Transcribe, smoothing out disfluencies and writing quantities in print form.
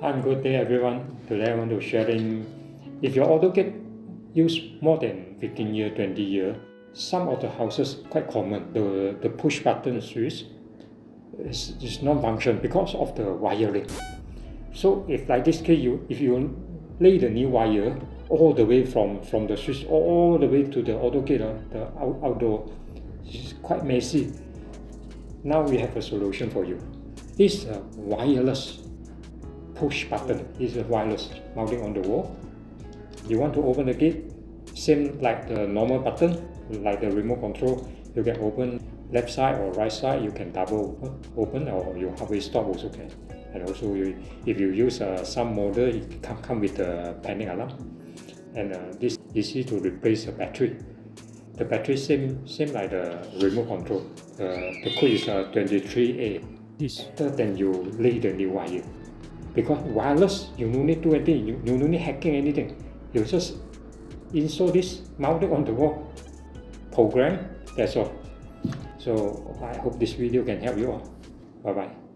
I'm good day everyone. Today I want to sharing if your Autogate use more than 15 year, 20 year, some of the houses quite common. The push button switch is non-function because of the wiring. So if like this case if you lay the new wire all the way from the switch all the way to the Autogate, the outdoor, it's quite messy. Now we have a solution for you. This wireless push button. This is wireless mounting on the wall. You want to open the gate, same like the normal button, like the remote control. You can open left side or right side. You can double open, or you halfway stop also can. And also, if you use some model, it come with a panic alarm. And this is easy to replace the battery. The battery same like the remote control. The code is 23A. This better than you lay the new wire. Because wireless, you don't need to do anything, you don't need hacking anything. You just install this, mount it on the wall, program, that's all. So I hope this video can help you all. Bye bye.